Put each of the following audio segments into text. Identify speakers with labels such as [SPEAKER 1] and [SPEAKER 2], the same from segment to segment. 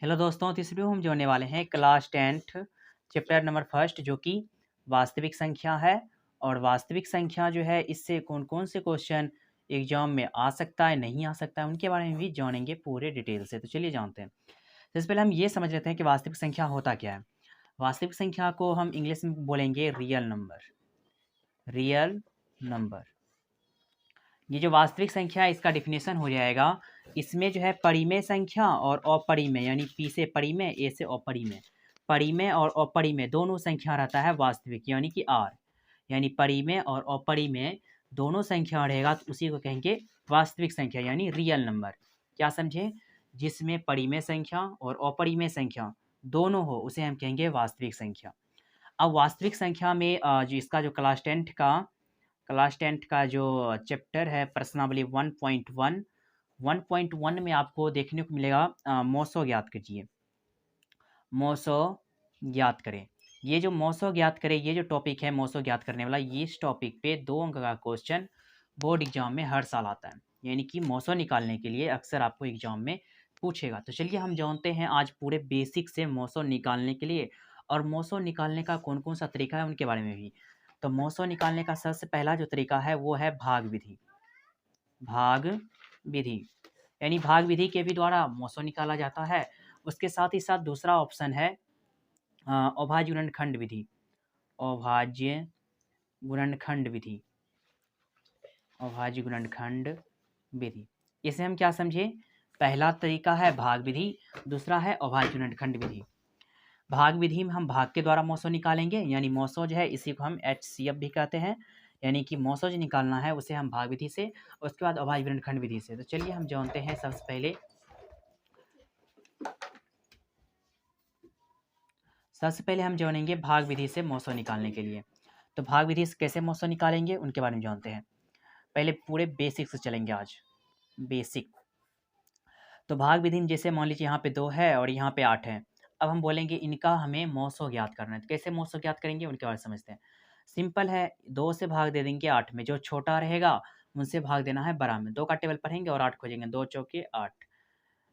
[SPEAKER 1] Hello दोस्तों, तो इस वीडियो में हम जोड़ने वाले हैं class 10th chapter number first जो कि वास्तविक संख्या है। और वास्तविक संख्या जो है इससे कौन कौन से क्वेश्चन एग्जाम में आ सकता है नहीं आ सकता है उनके बारे में भी जानेंगे पूरे डिटेल से। तो चलिए जानते हैं। सबसे पहले हम ये समझ लेते हैं कि वास्तविक संख्या होता क्या है। वास्तविक संख्या को हम इंग्लिश में बोलेंगे रियल नंबर। रियल नंबर, ये जो वास्तविक संख्या है इसका डिफिनेशन हो जाएगा। इसमें जो है परिमेय संख्या और अपरिमेय, यानी पी से परिमेय, ए से अपरिमेय, परिमेय और अपरिमेय दोनों संख्या रहता है वास्तविक, यानी कि आर। यानी परिमेय और अपरिमेय दोनों संख्या रहेगा तो उसी को कहेंगे वास्तविक संख्या, यानी रियल नंबर। क्या समझे? जिसमें परिमेय संख्या और अपरिमेय संख्या दोनों हो उसे हम कहेंगे वास्तविक संख्या। अब वास्तविक संख्या में जो इसका जो क्लास टेंथ का जो चैप्टर है प्रश्नावली 1.1, 1.1 में आपको देखने को मिलेगा मौसो ज्ञात कीजिए। मौसो ज्ञात करें। ये जो मौसो ज्ञात करें, ये जो टॉपिक है मौसो ज्ञात करने वाला, ये इस टॉपिक पे 2 अंक का क्वेश्चन बोर्ड एग्जाम में हर साल आता है। यानी कि मौसो निकालने के लिए अक्सर आपको एग्जाम में पूछेगा। तो चलिए हम जानते हैं आज पूरे बेसिक से मौसो निकालने के लिए, और मौसो निकालने का कौन कौन सा तरीका है उनके बारे में भी। तो मौसो निकालने का सबसे पहला जो तरीका है वो है भाग विधि। भाग विधि, यानी भाग विधि के भी द्वारा मौसो निकाला जाता है। उसके साथ ही साथ दूसरा ऑप्शन है अभाज्य गुणनखंड विधि। अभाज्य गुणनखंड विधि, अभाज्य गुणनखंड विधि। इसे हम क्या समझे? पहला तरीका है भाग विधि, दूसरा है अभाज्य गुणनखंड विधि। भाग विधि में हम भाग के द्वारा मौसो निकालेंगे, यानी मौसो जो है इसी को हम HCF भी कहते हैं। यानी कि मौसो जो निकालना है उसे हम भाग विधि से, उसके बाद अभाज्य गुणनखंड विधि से। तो चलिए हम जानते हैं सबसे पहले हम जानेंगे भाग विधि से मौसो निकालने के लिए। तो भाग विधि से कैसे मौसो निकालेंगे उनके बारे में जानते हैं। पहले पूरे बेसिक से चलेंगे आज। बेसिक, तो भाग विधि में जैसे मान लीजिए यहाँ पे 2 है और यहाँ पे 8 है। अब हम बोलेंगे इनका हमें मौसो ज्ञात करना है। तो कैसे मौसो ज्ञात करेंगे उनके बारे में समझते हैं। सिंपल है, 2 से भाग दे देंगे 8 में, जो छोटा रहेगा उनसे भाग देना है बड़ा में। 2 का टेबल पढ़ेंगे और 8 खोजेंगे, 2 चौके 8।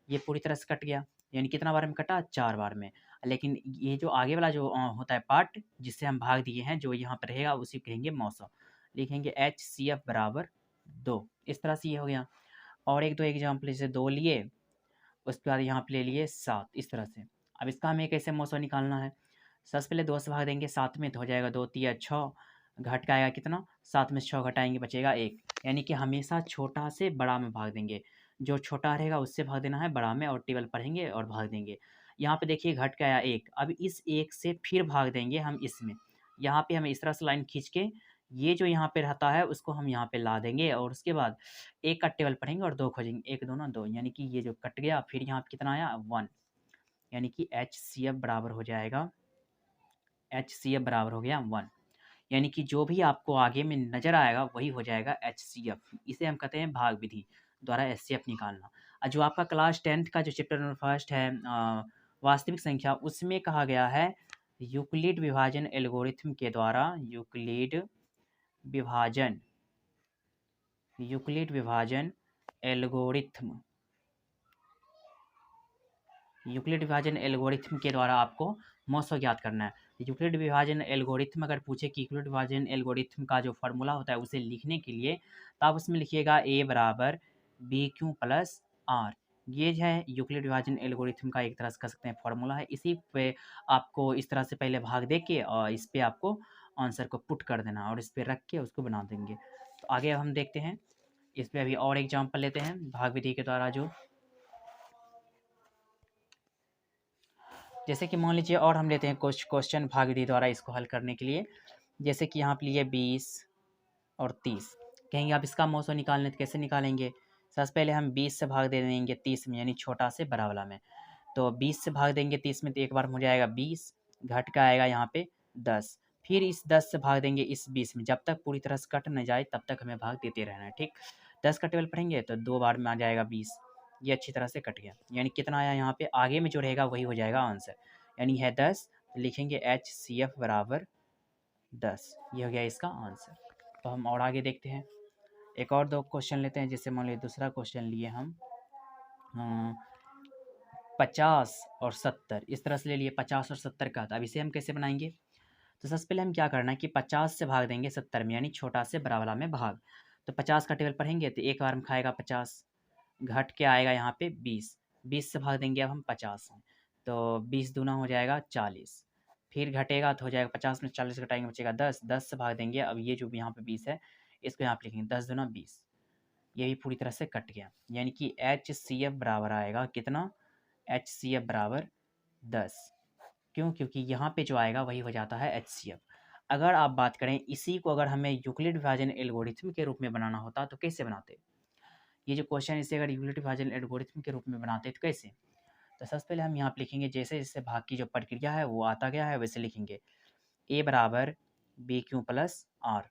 [SPEAKER 1] ये पूरी तरह से कट गया, यानी कितना बार में कटा? 4 बार में। लेकिन ये जो आगे वाला जो होता है पार्ट जिससे हम भाग दिए हैं, जो यहाँ पर रहेगा उसी को कहेंगे मौसो। लिखेंगे HCF बराबर 2। इस तरह से ये हो गया। और एक दो एग्जाम्पल जैसे 2 लिए, उसके बाद यहाँ पे ले लिए 7, इस तरह से। अब इसका हमें कैसे मौसो निकालना है? सबसे पहले 2 से भाग देंगे 7 में तो हो जाएगा 2 तिया 6, घट का आएगा कितना? 7 में 6 घटाएंगे बचेगा 1। यानी कि हमेशा छोटा से बड़ा में भाग देंगे, जो छोटा रहेगा उससे भाग देना है बड़ा में, और टेबल पढ़ेंगे और भाग देंगे। यहाँ पे देखिए घट के आया 1, अब इस 1 से फिर भाग देंगे हम इसमें। यहाँ पे हमें इस तरह से लाइन खींच के ये जो यहाँ पे रहता है उसको हम यहाँ पे ला देंगे, और उसके बाद 1 का टेबल पढ़ेंगे और 2 खोजेंगे, 1 2 2, यानी कि ये जो कट गया फिर यहाँ पे कितना आया? 1। यानी कि HCF बराबर हो जाएगा, HCF बराबर हो गया 1। यानी कि जो भी आपको आगे में नज़र आएगा वही हो जाएगा HCF। इसे हम कहते हैं भाग विधि द्वारा HCF निकालना। और जो आपका क्लास 10th का जो चैप्टर नंबर फर्स्ट है वास्तविक संख्या, उसमें कहा गया है यूक्लिड विभाजन एल्गोरिथम के द्वारा, विभाजन यूक्लिड विभाजन एल्गोरिथम, यूक्लिड विभाजन एल्गोरिथम के द्वारा आपको मौसो ज्ञात करना है। यूक्लिड विभाजन एल्गोरिथम अगर पूछे कि यूक्लिड विभाजन एल्गोरिथम का जो फार्मूला होता है उसे लिखने के लिए, तो आप उसमें लिखिएगा A बराबर BQ प्लस R। ये जो है यूक्लिड विभाजन एल्गोरिथम का एक तरह से कह सकते हैं फार्मूला है। इसी पे आपको इस तरह से पहले भाग दे के और इस पे आपको आंसर को पुट कर देना और इस पे रख के उसको बना देंगे। तो आगे हम देखते हैं, इस पे अभी और एग्जाम्पल लेते हैं भाग विधि के द्वारा। जो जैसे कि मान लीजिए और हम लेते हैं कुछ क्वेश्चन भाग विधि द्वारा इसको हल करने के लिए। जैसे कि यहाँ पे लिए 20 और 30, कहेंगे आप इसका मौसो निकालने तो कैसे निकालेंगे? सबसे पहले हम 20 से भाग दे देंगे 30 में, यानी छोटा से बड़ा वाला में। तो 20 से भाग देंगे 30 में तो एक बार हो जाएगा 20, घट का आएगा यहाँ पे 10। फिर इस 10 से भाग देंगे इस 20 में, जब तक पूरी तरह से कट न जाए तब तक हमें भाग देते रहना है, ठीक। 10 का टेबल पढ़ेंगे तो 2 बार में आ जाएगा 20। ये अच्छी तरह से कट गया, यानी कितना आया यहाँ पे? आगे में जो रहेगा वही हो जाएगा आंसर, यानी है 10। तो लिखेंगे HCF बराबर 10। ये हो गया इसका आंसर। तो हम और आगे देखते हैं, एक और 2 क्वेश्चन लेते हैं। जैसे मान लीजिए दूसरा क्वेश्चन लिए हम 50 और 70 इस तरह से ले लिए 50 और 70 का। तो अब इसे हम कैसे बनाएंगे? तो सबसे पहले हम क्या करना है कि 50 से भाग देंगे 70 में, यानी छोटा से बड़ा वाला में भाग। तो 50 का टेबल पढ़ेंगे तो एक बार में खाएगा 50, घट के आएगा यहाँ पे 20, 20 से भाग देंगे अब हम 50 में, तो 20 दूना हो जाएगा 40, फिर घटेगा तो हो जाएगा 50 में 40 घटाएंगे बचेगा 10, 10 से भाग देंगे। अब ये जो यहाँ पे 20 है इसको यहाँ पे लिखेंगे 10 दूना 20, ये भी पूरी तरह से कट गया, यानी कि HCF बराबर आएगा कितना? HCF बराबर 10। क्यों? क्योंकि यहाँ पे जो आएगा वही हो जाता है HCF। अगर आप बात करें इसी को अगर हमें यूक्लिड विभाजन एल्गोरिथम के रूप में बनाना होता तो कैसे बनाते? ये जो क्वेश्चन इसे अगर यूक्लिड विभाजन एल्गोरिथम के रूप में बनाते तो कैसे? तो सबसे पहले हम यहाँ पे लिखेंगे जैसे जैसे भाग की जो प्रक्रिया है वो आता गया है वैसे लिखेंगे A बराबर BQ प्लस R।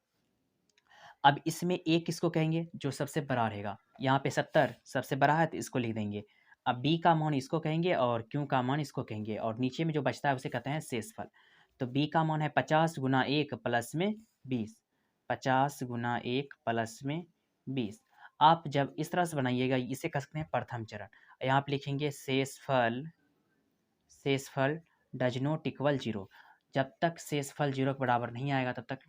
[SPEAKER 1] अब इसमें A किसको कहेंगे? जो सबसे बड़ा रहेगा। यहाँ पे 70 सबसे बड़ा है तो इसको लिख देंगे। अब B का मान इसको कहेंगे और Q का मान इसको कहेंगे और नीचे में जो बचता है उसे कहते हैं शेषफल। तो B का मान है 50 गुना 1 प्लस में 20, 50 गुना 1 प्लस में 20। आप जब इस तरह से बनाइएगा इसे कह सकते हैं प्रथम चरण। यहाँ पे लिखेंगे शेषफल, शेषफल डज नॉट इक्वल 0। जब तक शेषफल 0 के बराबर नहीं आएगा तब तक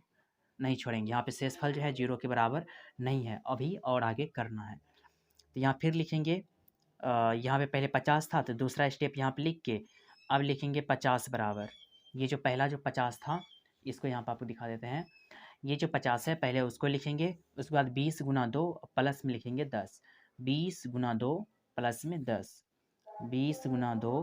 [SPEAKER 1] नहीं छोड़ेंगे। यहाँ पे शेषफल जो है 0 के बराबर नहीं है अभी और आगे करना है। तो यहाँ फिर लिखेंगे यहाँ पे पहले 50 था तो दूसरा स्टेप यहाँ पे लिख के अब लिखेंगे 50 बराबर, ये जो पहला जो 50 था इसको यहाँ पर आपको दिखा देते हैं। ये जो 50 है पहले उसको लिखेंगे, उसके बाद 20 गुना 2 प्लस में लिखेंगे 10, 20 गुना 2 प्लस में 10, 20 गुना 2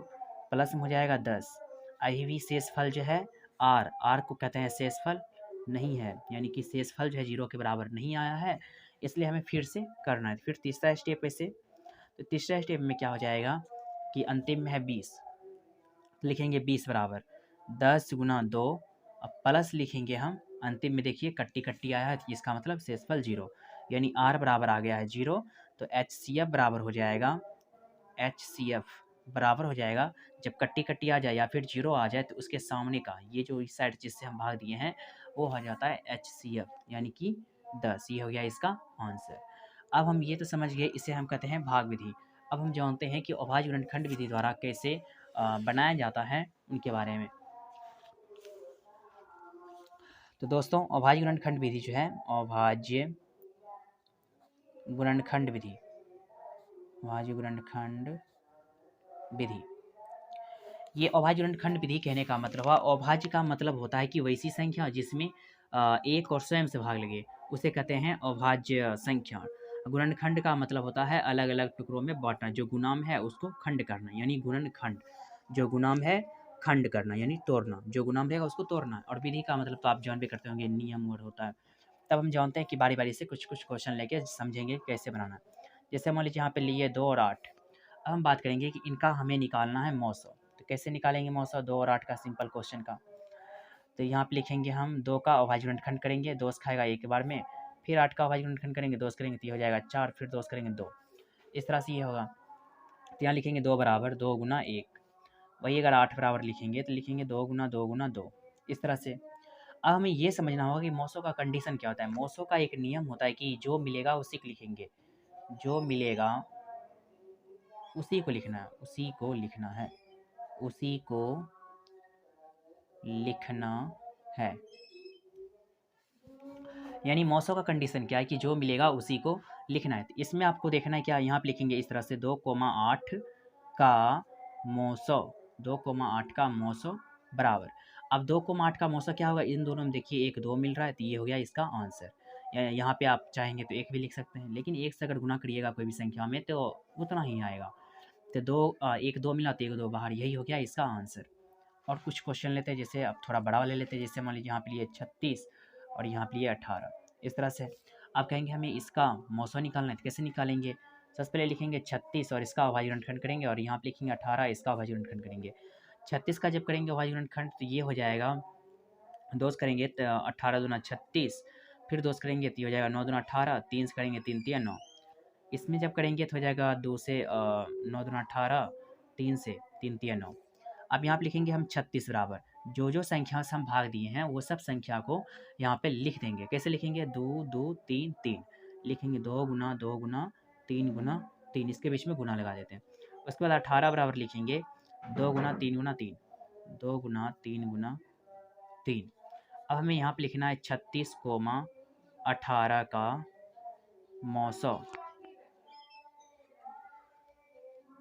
[SPEAKER 1] प्लस में हो जाएगा 10। अभी भी शेषफल जो है आर को कहते हैं शेषफल नहीं है, यानी कि शेषफल जो है 0 के बराबर नहीं आया है, इसलिए हमें फिर से करना है। फिर तीसरा स्टेप ऐसे, तो तीसरा स्टेप में क्या हो जाएगा कि अंतिम में है 20, लिखेंगे 20 बराबर 10 गुना 2 अब प्लस लिखेंगे हम अंतिम में। देखिए कट्टी कट्टी आया है तो इसका मतलब शेषफल 0, यानी आर बराबर आ गया है 0। तो HCF बराबर हो जाएगा, HCF बराबर हो जाएगा जब कट्टी कट्टी आ जाए या फिर 0 आ जाए तो उसके सामने का ये जो इस साइड जिससे हम भाग दिए हैं वो हो जाता है HCF, यानी कि 10। ये हो गया इसका आंसर। अब हम ये तो समझ गए, इसे हम कहते हैं भाग विधि। अब हम जानते हैं कि अभाज्य गुणनखंड विधि द्वारा कैसे बनाया जाता है उनके बारे में। तो दोस्तों अभाज्य गुणनखंड विधि जो है, अभाज्य गुणनखंड विधि, अभाज्य गुणनखंड विधि, ये अभाज्य गुणनखंड विधि कहने का मतलब हुआ, अभाज्य का मतलब होता है कि वैसी संख्या जिसमें एक और स्वयं से भाग लगे उसे कहते हैं अभाज्य संख्या। गुणनखंड का मतलब होता है अलग अलग टुकड़ों में बांटना, जो गुणाम है उसको खंड करना, यानी गुणनखंड। जो गुणाम है खंड करना यानी तोड़ना, जो गुणाम रहेगा उसको तोड़ना। और विधि का मतलब तो आप जान भी करते होंगे नियम और होता है। तब हम जानते हैं कि बारी बारी से कुछ कुछ क्वेश्चन लेके समझेंगे कैसे बनाना। जैसे मान लीजिए यहाँ पे लिए 2 और 8। अब हम बात करेंगे कि इनका हमें निकालना है मौसो। तो कैसे निकालेंगे मौसो 2 और 8 का सिंपल क्वेश्चन का? तो यहाँ पे लिखेंगे हम 2 का अभाज्य गुणनखंड करेंगे, 2 से खाएगा एक बार में, फिर 8 का अभाज्य गुणनखंड करेंगे, 2 से करेंगे तो ये हो जाएगा 4, फिर 2 से करेंगे 2, इस तरह से ये होगा। तो यहाँ लिखेंगे 2 बराबर 2 गुना 1, वही अगर 8 बराबर लिखेंगे तो लिखेंगे 2 गुना 2 गुना 2, इस तरह से। अब हमें ये समझना होगा कि मौसो का कंडीशन क्या होता है। मौसो का एक नियम होता है कि जो मिलेगा उसी को लिखेंगे, जो मिलेगा उसी को लिखना है, उसी को लिखना है, उसी को लिखना है। यानी मौसो का कंडीशन क्या है कि जो मिलेगा उसी को लिखना है। तो इसमें आपको देखना है क्या, यहाँ पे लिखेंगे इस तरह से 2,8 का मौसो, 2,8 का मौसो बराबर। अब 2,8 का मौसो क्या होगा, इन दोनों में देखिए एक 2 मिल रहा है तो ये हो गया इसका आंसर। यहाँ पे आप चाहेंगे तो 1 भी लिख सकते हैं, लेकिन 1 से अगर गुना करिएगा कोई भी संख्या में तो उतना ही आएगा। तो 1 2 मिला तो 1 2 बाहर, यही हो गया इसका आंसर। और कुछ क्वेश्चन लेते हैं, जैसे अब थोड़ा बड़ा वाले लेते हैं, जैसे मान लीजिए यहाँ पे लिए 36 और यहाँ पे लिए 18, इस तरह से। आप कहेंगे हमें इसका मौसो निकालना है तो कैसे निकालेंगे? सबसे पहले लिखेंगे 36 और इसका अभाज्य गुणनखंड करेंगे, और यहाँ पे लिखेंगे 18 इसका अभाज्य गुणनखंड करेंगे। 36 का जब करेंगे अभाज्य गुणनखंड तो ये हो जाएगा, 2 से करेंगे तो 18 दूना 36, फिर 2 से करेंगे तो ये हो जाएगा 9 दूना 18, 3 से करेंगे 3 तिया 9। इसमें जब करेंगे तो हो जाएगा 2 से 9 दूना 18, 3 से 3 तिया 9। अब यहाँ पे लिखेंगे हम 36 बराबर, जो जो संख्या से हम भाग दिए हैं वो सब संख्या को यहाँ पे लिख देंगे। कैसे लिखेंगे? 2 2 3 3 लिखेंगे, 2 गुना 2 गुना 3 गुना 3, इसके बीच में गुना लगा देते हैं। उसके बाद 18 बराबर लिखेंगे 2 गुना 3 गुना 3, 2 गुना 3 गुना 3। अब हमें यहाँ पे लिखना है 36 कोमा 18 का मौसौ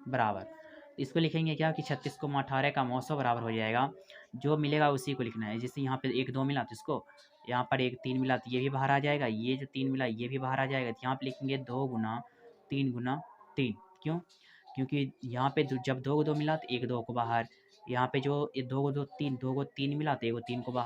[SPEAKER 1] बराबर। इसको लिखेंगे क्या कि 36 को 18 का मौसौ बराबर हो जाएगा। जो मिलेगा उसी को लिखना है। जैसे यहाँ पे 1 2 मिला तो इसको, यहाँ पर 1 3 मिला तो ये भी बाहर आ जाएगा, ये जो 3 मिला ये भी बाहर आ जाएगा। तो यहाँ पे लिखेंगे 2 गुना 3 गुना 3। क्यों? क्योंकि यहाँ पे जब 2 को 2 मिला तो 1 2 को बाहर, यहाँ पे जो 2 को 2 3 मिला तो 1 3 को बाहर।